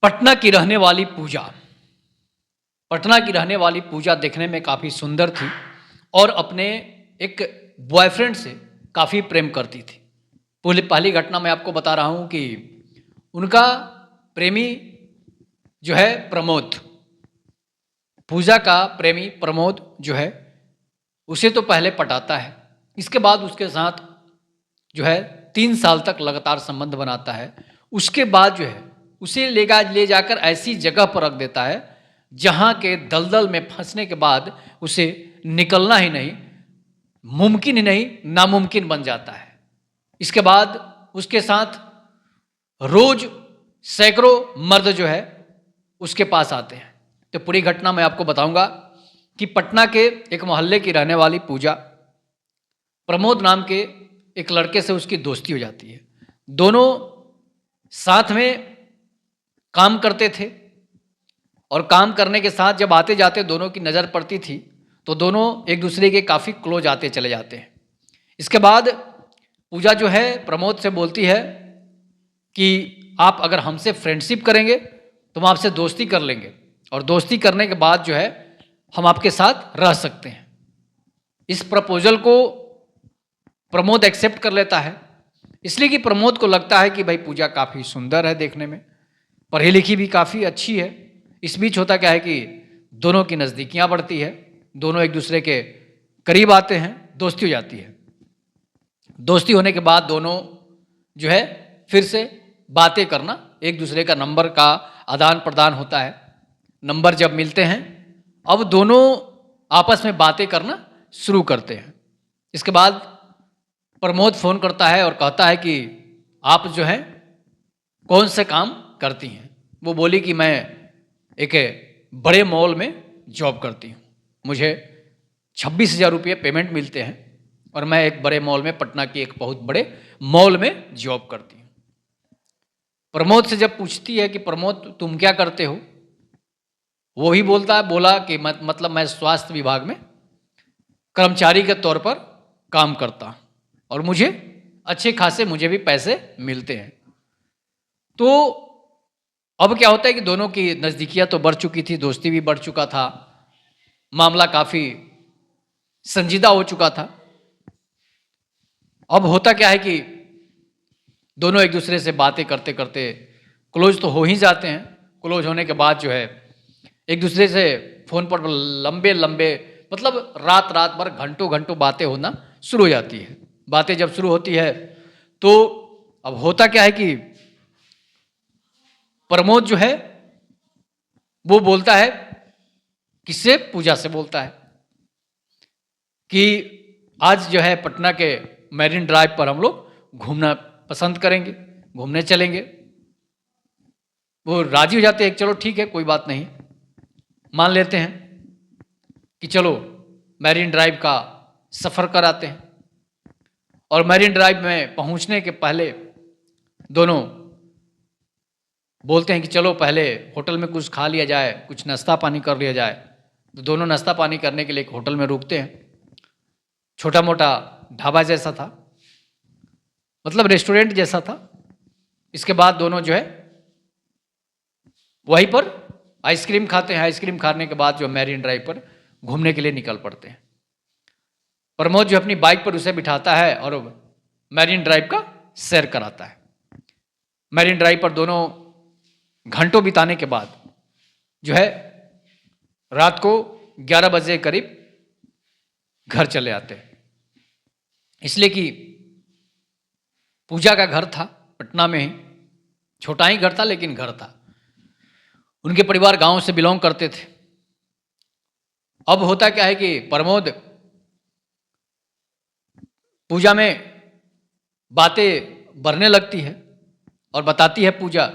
पटना की रहने वाली पूजा। पटना की रहने वाली पूजा देखने में काफ़ी सुंदर थी और अपने एक बॉयफ्रेंड से काफ़ी प्रेम करती थी। पहली घटना मैं आपको बता रहा हूँ कि उनका प्रेमी जो है प्रमोद, पूजा का प्रेमी प्रमोद जो है उसे तो पहले पटाता है, इसके बाद उसके साथ जो है 3 साल तक लगातार संबंध बनाता है। उसके बाद जो है उसे ले जाकर ऐसी जगह पर रख देता है जहाँ के दलदल में फंसने के बाद उसे निकलना ही नहीं, मुमकिन ही नहीं, नामुमकिन बन जाता है। इसके बाद उसके साथ रोज सैकड़ों मर्द जो है उसके पास आते हैं। तो पूरी घटना मैं आपको बताऊंगा कि पटना के एक मोहल्ले की रहने वाली पूजा, प्रमोद नाम के एक लड़के से उसकी दोस्ती हो जाती है। दोनों साथ में काम करते थे और काम करने के साथ जब आते जाते दोनों की नज़र पड़ती थी तो दोनों एक दूसरे के काफ़ी क्लोज आते चले जाते हैं। इसके बाद पूजा जो है प्रमोद से बोलती है कि आप अगर हमसे फ्रेंडशिप करेंगे तो हम आपसे दोस्ती कर लेंगे और दोस्ती करने के बाद जो है हम आपके साथ रह सकते हैं। इस प्रपोजल को प्रमोद एक्सेप्ट कर लेता है, इसलिए कि प्रमोद को लगता है कि भाई पूजा काफ़ी सुंदर है देखने में, पढ़ी लिखी भी काफ़ी अच्छी है। इस बीच होता क्या है कि दोनों की नज़दीकियाँ बढ़ती है, दोनों एक दूसरे के करीब आते हैं, दोस्ती हो जाती है। दोस्ती होने के बाद दोनों जो है फिर से बातें करना, एक दूसरे का नंबर का आदान प्रदान होता है। नंबर जब मिलते हैं अब दोनों आपस में बातें करना शुरू करते हैं। इसके बाद प्रमोद फ़ोन करता है और कहता है कि आप जो हैं कौन से काम करती हैं। वो बोली कि मैं एक बड़े मॉल में जॉब करती हूँ, मुझे 26,000 रुपये पेमेंट मिलते हैं और मैं एक बड़े मॉल में, पटना की एक बहुत बड़े मॉल में जॉब करती हूँ। प्रमोद से जब पूछती है कि प्रमोद तुम क्या करते हो, वो भी बोला कि मतलब मैं स्वास्थ्य विभाग में कर्मचारी के तौर पर काम करता हूँ और मुझे अच्छे खासे मुझे भी पैसे मिलते हैं। तो अब क्या होता है कि दोनों की नज़दीकियाँ तो बढ़ चुकी थी, दोस्ती भी बढ़ चुका था, मामला काफ़ी संजीदा हो चुका था। अब होता क्या है कि दोनों एक दूसरे से बातें करते करते क्लोज तो हो ही जाते हैं। क्लोज होने के बाद जो है एक दूसरे से फ़ोन पर लंबे लंबे मतलब रात रात भर घंटों घंटों बातें होना शुरू हो जाती है। बातें जब शुरू होती है तो अब होता क्या है कि प्रमोद जो है वो बोलता है, किससे, पूजा से बोलता है कि आज जो है पटना के मैरिन ड्राइव पर हम लोग घूमना पसंद करेंगे, घूमने चलेंगे। वो राजी हो जाते हैं, चलो ठीक है कोई बात नहीं, मान लेते हैं कि चलो मैरिन ड्राइव का सफ़र कराते हैं। और मैरिन ड्राइव में पहुंचने के पहले दोनों बोलते हैं कि चलो पहले होटल में कुछ खा लिया जाए, कुछ नाश्ता पानी कर लिया जाए। तो दोनों नाश्ता पानी करने के लिए एक होटल में रुकते हैं। छोटा मोटा ढाबा जैसा था, मतलब रेस्टोरेंट जैसा था। इसके बाद दोनों जो है वहीं पर आइसक्रीम खाते हैं। आइसक्रीम खाने के बाद जो मैरिन ड्राइव पर घूमने के लिए निकल पड़ते हैं। प्रमोद जो अपनी बाइक पर उसे बिठाता है और मैरिन ड्राइव का सैर कराता है। मैरिन ड्राइव पर दोनों घंटों बिताने के बाद जो है रात को 11 बजे करीब घर चले आते हैं। इसलिए कि पूजा का घर था पटना में ही, छोटा ही घर था लेकिन घर था। उनके परिवार गांव से बिलोंग करते थे। अब होता क्या है कि प्रमोद पूजा में बातें बढ़ने लगती है और बताती है पूजा।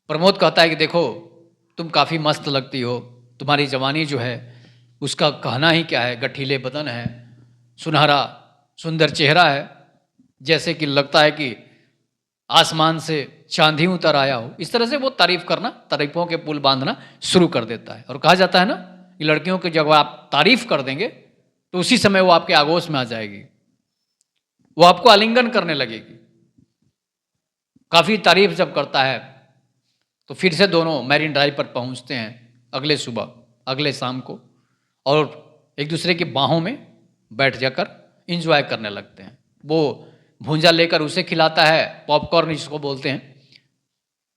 प्रमोद कहता है कि देखो तुम काफ़ी मस्त लगती हो, तुम्हारी जवानी जो है उसका कहना ही क्या है, गठीले बदन है, सुनहरा सुंदर चेहरा है, जैसे कि लगता है कि आसमान से चांद ही उतर आया हो। इस तरह से वो तारीफ करना, तारीफों के पुल बांधना शुरू कर देता है। और कहा जाता है ना कि लड़कियों की जब आप तारीफ कर देंगे तो उसी समय वो आपके आगोश में आ जाएगी, वो आपको आलिंगन करने लगेगी। काफ़ी तारीफ जब करता है तो फिर से दोनों मैरिन ड्राइव पर पहुंचते हैं अगले सुबह, अगले शाम को, और एक दूसरे की बाहों में बैठ जाकर इंजॉय करने लगते हैं। वो भूंजा लेकर उसे खिलाता है, पॉपकॉर्न जिसको बोलते हैं।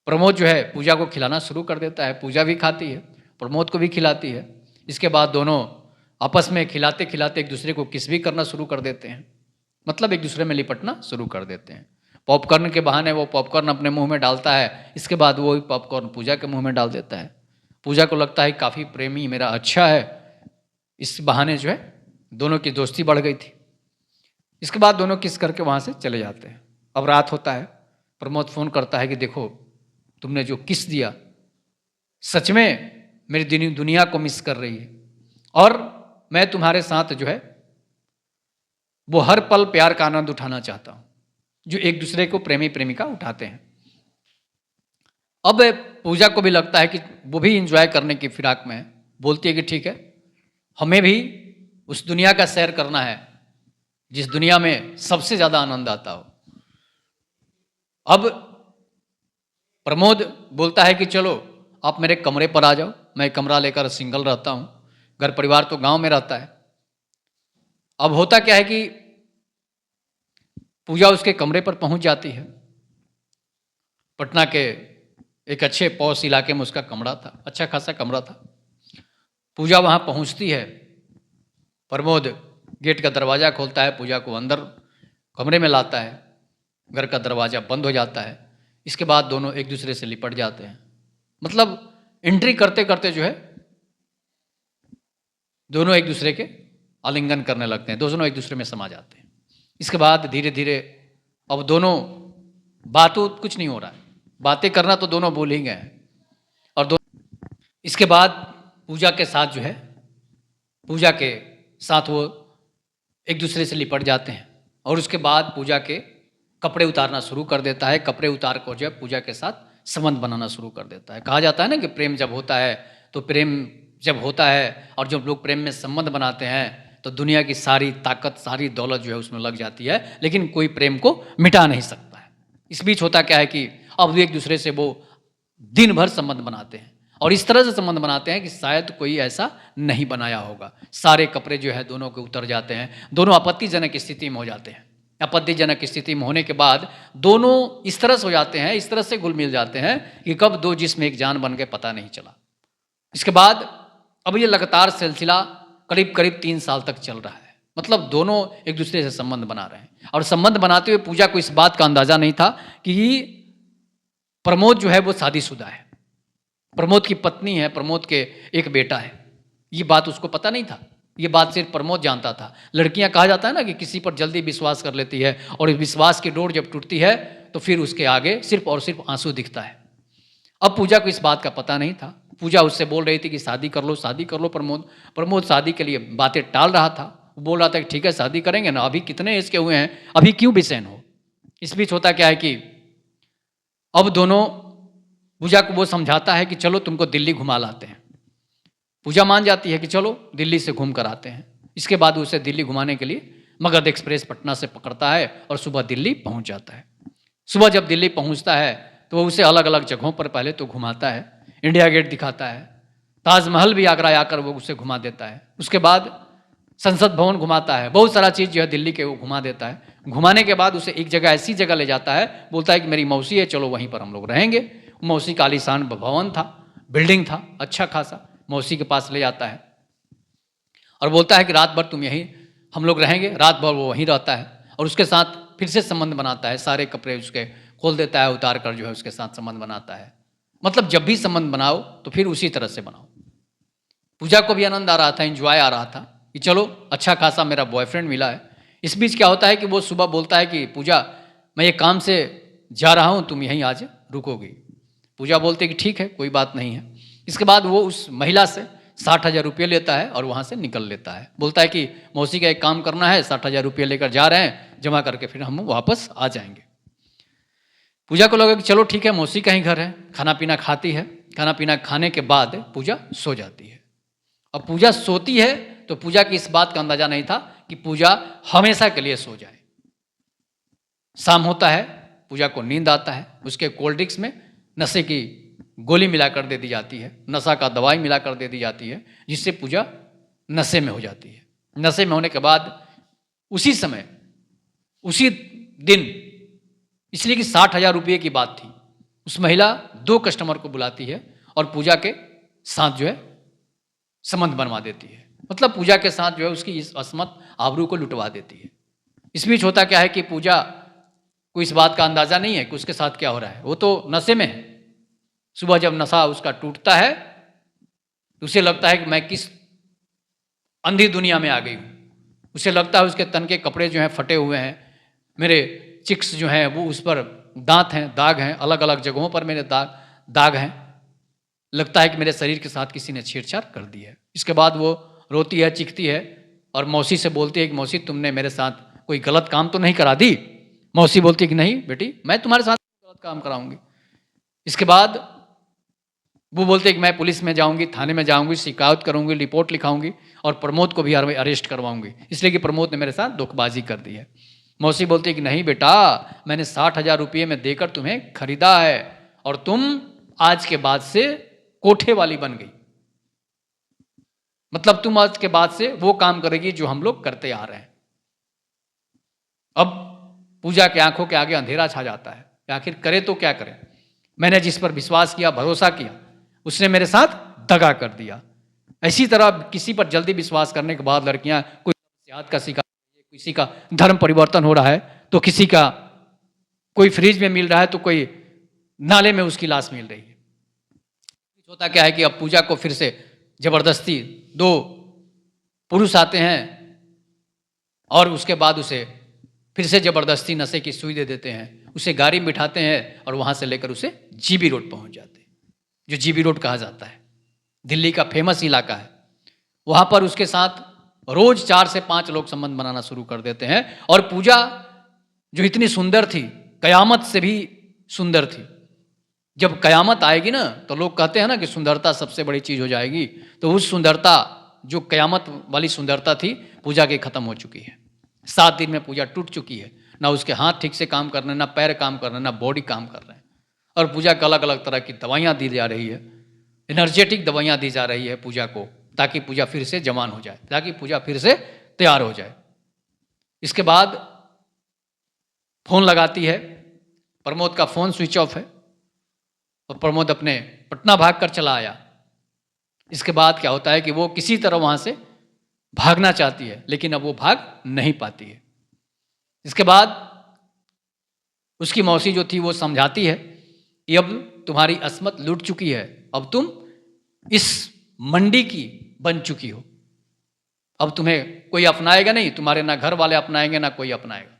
प्रमोद जो है पूजा को खिलाना शुरू कर देता है, पूजा भी खाती है, प्रमोद को भी खिलाती है। इसके बाद दोनों आपस में खिलाते खिलाते एक दूसरे को किस भी करना शुरू कर देते हैं, मतलब एक दूसरे में लिपटना शुरू कर देते हैं। पॉपकॉर्न के बहाने वो पॉपकॉर्न अपने मुंह में डालता है, इसके बाद वो पॉपकॉर्न पूजा के मुंह में डाल देता है। पूजा को लगता है काफ़ी प्रेमी मेरा अच्छा है, इस बहाने जो है दोनों की दोस्ती बढ़ गई थी। इसके बाद दोनों किस करके वहाँ से चले जाते हैं। अब रात होता है, प्रमोद फ़ोन करता है कि देखो तुमने जो किस दिया सच में मेरी दुनिया को मिस कर रही है, और मैं तुम्हारे साथ जो है वो हर पल प्यार का आनंद उठाना चाहता हूँ, जो एक दूसरे को प्रेमी प्रेमिका उठाते हैं। अब पूजा को भी लगता है कि वो भी इंजॉय करने की फिराक में है, बोलती है कि ठीक है, हमें भी उस दुनिया का सैर करना है जिस दुनिया में सबसे ज़्यादा आनंद आता हो। अब प्रमोद बोलता है कि चलो आप मेरे कमरे पर आ जाओ, मैं कमरा लेकर सिंगल रहता हूँ, घर परिवार तो गांव में रहता है। अब होता क्या है कि पूजा उसके कमरे पर पहुंच जाती है। पटना के एक अच्छे पॉश इलाके में उसका कमरा था, अच्छा खासा कमरा था। पूजा वहाँ पहुँचती है, प्रमोद गेट का दरवाज़ा खोलता है, पूजा को अंदर कमरे में लाता है, घर का दरवाज़ा बंद हो जाता है। इसके बाद दोनों एक दूसरे से लिपट जाते हैं, मतलब एंट्री करते करते जो है दोनों एक दूसरे के आलिंगन करने लगते हैं, दोनों एक दूसरे में समा जाते हैं। इसके बाद धीरे धीरे अब दोनों बातों कुछ नहीं हो रहा है, बातें करना तो दोनों भूल ही गए हैं। और इसके बाद पूजा के साथ जो है, पूजा के साथ वो एक दूसरे से लिपट जाते हैं, और उसके बाद पूजा के कपड़े उतारना शुरू कर देता है। कपड़े उतार कर जो है पूजा के साथ संबंध बनाना शुरू कर देता है। कहा जाता है ना कि प्रेम जब होता है तो प्रेम जब होता है और जब लोग प्रेम में संबंध बनाते हैं तो दुनिया की सारी ताकत सारी दौलत जो है उसमें लग जाती है, लेकिन कोई प्रेम को मिटा नहीं सकता है। इस बीच होता क्या है कि अब एक दूसरे से वो दिन भर संबंध बनाते हैं, और इस तरह से संबंध बनाते हैं कि शायद कोई ऐसा नहीं बनाया होगा। सारे कपड़े जो है दोनों के उतर जाते हैं, दोनों आपत्तिजनक स्थिति में हो जाते हैं। आपत्तिजनक स्थिति में होने के बाद दोनों इस तरह से हो जाते हैं, इस तरह से घुल मिल जाते हैं कि कब दो जिस्म एक जान बन गए पता नहीं चला। इसके बाद अब ये लगातार सिलसिला करीब करीब 3 साल तक चल रहा है, मतलब दोनों एक दूसरे से संबंध बना रहे हैं। और संबंध बनाते हुए पूजा को इस बात का अंदाजा नहीं था कि प्रमोद जो है वो शादीशुदा है, प्रमोद की पत्नी है, प्रमोद के एक बेटा है। ये बात उसको पता नहीं था, ये बात सिर्फ प्रमोद जानता था। लड़कियां कहा जाता है ना कि किसी पर जल्दी विश्वास कर लेती है, और इस विश्वास की डोर जब टूटती है तो फिर उसके आगे सिर्फ और सिर्फ आंसू दिखता है। अब पूजा को इस बात का पता नहीं था। पूजा उससे बोल रही थी कि शादी कर लो, शादी कर लो। प्रमोद शादी के लिए बातें टाल रहा था, वो बोल रहा था कि ठीक है शादी करेंगे ना, अभी कितने एज के हुए हैं, अभी क्यों बेचैन हो। इस बीच होता क्या है कि अब दोनों पूजा को वो समझाता है कि चलो तुमको दिल्ली घुमा लाते हैं। पूजा मान जाती है कि चलो दिल्ली से घूम कर आते हैं। इसके बाद उसे दिल्ली घुमाने के लिए मगध एक्सप्रेस पटना से पकड़ता है और सुबह दिल्ली पहुंच जाता है। सुबह जब दिल्ली पहुंचता है तो वो उसे अलग अलग जगहों पर पहले तो घुमाता है, इंडिया गेट दिखाता है, ताजमहल भी आगरा आकर वो उसे घुमा देता है। उसके बाद संसद भवन घुमाता है, बहुत सारा चीज़ जो है दिल्ली के वो घुमा देता है। घुमाने के बाद उसे एक जगह ऐसी जगह ले जाता है, बोलता है कि मेरी मौसी है, चलो वहीं पर हम लोग रहेंगे। मौसी का आलीशान भवन था, बिल्डिंग था अच्छा खासा, मौसी के पास ले जाता है और बोलता है कि रात भर तुम यहीं हम लोग रहेंगे। रात भर वो वहीं रहता है और उसके साथ फिर से संबंध बनाता है, सारे कपड़े उसके खोल देता है, उतार कर जो है उसके साथ संबंध बनाता है। मतलब जब भी संबंध बनाओ तो फिर उसी तरह से बनाओ। पूजा को भी आनंद आ रहा था, एंजॉय आ रहा था कि चलो अच्छा खासा मेरा बॉयफ्रेंड मिला है। इस बीच क्या होता है कि वो सुबह बोलता है कि पूजा मैं ये काम से जा रहा हूँ, तुम यहीं आज रुकोगी। पूजा बोलते कि ठीक है कोई बात नहीं है। इसके बाद वो उस महिला से 60,000 रुपये लेता है और वहाँ से निकल लेता है। बोलता है कि मौसी का एक काम करना है, 60,000 रुपये लेकर जा रहे हैं, जमा करके फिर हम वापस आ जाएंगे। पूजा को लगा कि चलो ठीक है मौसी का ही घर है, खाना पीना खाती है। खाना पीना खाने के बाद पूजा सो जाती है। अब पूजा सोती है तो पूजा की इस बात का अंदाजा नहीं था कि पूजा हमेशा के लिए सो जाए। शाम होता है, पूजा को नींद आता है, उसके कोल्ड ड्रिंक्स में नशे की गोली मिलाकर दे दी जाती है, नशा का दवाई मिलाकर दे दी जाती है, जिससे पूजा नशे में हो जाती है। नशे में होने के बाद उसी समय, उसी दिन, इसलिए कि 60,000 रुपये की बात थी, उस महिला 2 कस्टमर को बुलाती है और पूजा के साथ जो है संबंध बनवा देती है। मतलब पूजा के साथ जो है उसकी इस असमत आबरू को लुटवा देती है। इस बीच होता क्या है कि पूजा को इस बात का अंदाज़ा नहीं है कि उसके साथ क्या हो रहा है, वो तो नशे में है। सुबह जब नशा उसका टूटता है तो उसे लगता है कि मैं किस अंधी दुनिया में आ गई हूँ। उसे लगता है उसके तन के कपड़े जो हैं फटे हुए हैं, मेरे चिक्स जो हैं वो उस पर दांत हैं, दाग हैं, अलग अलग जगहों पर मेरे दाग हैं। लगता है कि मेरे शरीर के साथ किसी ने छेड़छाड़ कर दी है। इसके बाद वो रोती है, चीखती है और मौसी से बोलती है कि मौसी तुमने मेरे साथ कोई गलत काम तो नहीं करा दी। मौसी बोलती है कि नहीं बेटी, मैं तुम्हारे साथ गलत काम कराऊंगी। इसके बाद वो बोलते हैं कि मैं पुलिस में जाऊंगी, थाने में जाऊंगी, शिकायत करूंगी, रिपोर्ट लिखाऊंगी और प्रमोद को भी अरेस्ट करवाऊंगी, इसलिए कि प्रमोद ने मेरे साथ धोखेबाजी कर दी है। मौसी बोलती है कि नहीं बेटा, मैंने 60,000 रुपये में देकर तुम्हें खरीदा है और तुम आज के बाद से कोठे वाली बन गई। मतलब तुम आज के बाद से वो काम करेगी जो हम लोग करते आ रहे हैं। अब पूजा की आंखों के आगे अंधेरा छा जाता है, आखिर करे तो क्या करे। मैंने जिस पर विश्वास किया, भरोसा किया, उसने मेरे साथ दगा कर दिया। इसी तरह किसी पर जल्दी विश्वास करने के बाद लड़कियां कोई सेहत का शिकार, किसी का धर्म परिवर्तन हो रहा है, तो किसी का कोई फ्रिज में मिल रहा है, तो कोई नाले में उसकी लाश मिल रही है। होता क्या है कि अब पूजा को फिर से जबरदस्ती 2 पुरुष आते हैं और उसके बाद उसे फिर से जबरदस्ती नशे की सुई दे देते हैं, उसे गाड़ी में बिठाते हैं और वहाँ से लेकर उसे जीबी रोड पहुँच जाते हैं, जो जीबी रोड कहा जाता है, दिल्ली का फेमस इलाका है। वहाँ पर उसके साथ रोज 4 से 5 लोग संबंध बनाना शुरू कर देते हैं। और पूजा जो इतनी सुंदर थी, कयामत से भी सुंदर थी। जब कयामत आएगी ना तो लोग कहते हैं ना कि सुंदरता सबसे बड़ी चीज़ हो जाएगी, तो उस सुंदरता जो कयामत वाली सुंदरता थी पूजा की ख़त्म हो चुकी है। 7 दिन में पूजा टूट चुकी है, ना उसके हाथ ठीक से काम कर रहे हैं, ना पैर काम कर रहे हैं, ना बॉडी काम कर रहे हैं। और पूजा को अलग अलग तरह की दवाइयाँ दी जा रही है, एनर्जेटिक दवाइयाँ दी जा रही है पूजा को, ताकि पूजा फिर से जवान हो जाए, ताकि पूजा फिर से तैयार हो जाए। इसके बाद फ़ोन लगाती है, प्रमोद का फ़ोन स्विच ऑफ है और प्रमोद अपने पटना भाग कर चला आया। इसके बाद क्या होता है कि वो किसी तरह वहाँ से भागना चाहती है, लेकिन अब वो भाग नहीं पाती है। इसके बाद उसकी मौसी जो थी वो समझाती है कि अब तुम्हारी असमत लूट चुकी है, अब तुम इस मंडी की बन चुकी हो, अब तुम्हें कोई अपनाएगा नहीं, तुम्हारे ना घर वाले अपनाएंगे ना कोई अपनाएगा।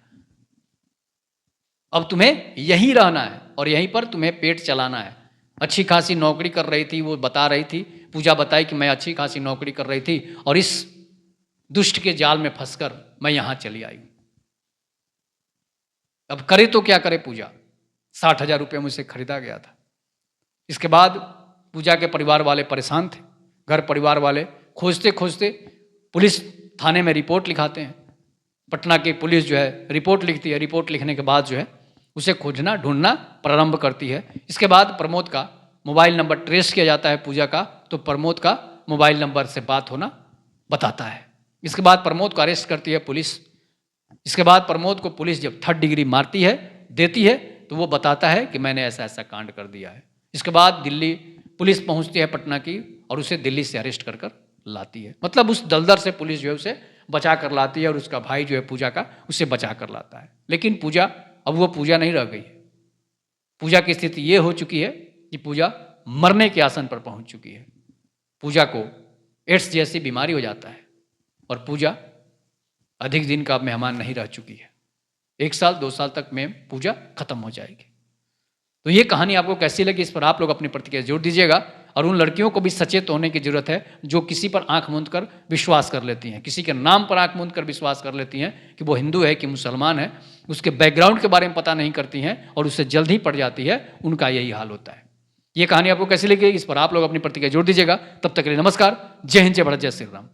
अब तुम्हें यहीं रहना है और यहीं पर तुम्हें पेट चलाना है। अच्छी खासी नौकरी कर रही थी, वो बता रही थी, पूजा बताई कि मैं अच्छी खासी नौकरी कर रही थी और इस दुष्ट के जाल में फंसकर मैं यहाँ चली आई। अब करे तो क्या करे पूजा, 60,000 रुपये मुझसे खरीदा गया था। इसके बाद पूजा के परिवार वाले परेशान थे, घर परिवार वाले खोजते खोजते पुलिस थाने में रिपोर्ट लिखाते हैं। पटना की पुलिस जो है रिपोर्ट लिखती है, रिपोर्ट लिखने के बाद जो है उसे खोजना ढूंढना प्रारंभ करती है। इसके बाद प्रमोद का मोबाइल नंबर ट्रेस किया जाता है पूजा का, तो प्रमोद का मोबाइल नंबर से बात होना बताता है। इसके बाद प्रमोद को अरेस्ट करती है पुलिस। इसके बाद प्रमोद को पुलिस जब 3rd डिग्री मारती है, देती है, तो वो बताता है कि मैंने ऐसा ऐसा कांड कर दिया है। इसके बाद दिल्ली पुलिस पहुंचती है पटना की और उसे दिल्ली से अरेस्ट कर कर लाती है। मतलब उस दलदल से पुलिस जो है उसे बचा कर लाती है और उसका भाई जो है पूजा का उसे बचा कर लाता है। लेकिन पूजा, अब वो पूजा नहीं रह गई। पूजा की स्थिति ये हो चुकी है कि पूजा मरने के आसन पर पहुंच चुकी है। पूजा को एड्स जैसी बीमारी हो जाता है और पूजा अधिक दिन का मेहमान नहीं रह चुकी है। 1 साल 2 साल तक में पूजा खत्म हो जाएगी। तो ये कहानी आपको कैसी लगी, इस पर आप लोग अपनी प्रतिक्रिया जरूर दीजिएगा। और उन लड़कियों को भी सचेत होने की जरूरत है जो किसी पर आंख मूंद कर विश्वास कर लेती हैं, किसी के नाम पर आंख मूंद कर विश्वास कर लेती हैं कि वो हिंदू है कि मुसलमान है, उसके बैकग्राउंड के बारे में पता नहीं करती हैं और उससे जल्द ही पड़ जाती है। उनका यही हाल होता है। ये कहानी आपको कैसी लगी, इस पर आप लोग अपनी प्रतिक्रिया जोड़ दीजिएगा। तब तक के लिए नमस्कार। जय हिंद, जय भारत, जय श्री राम।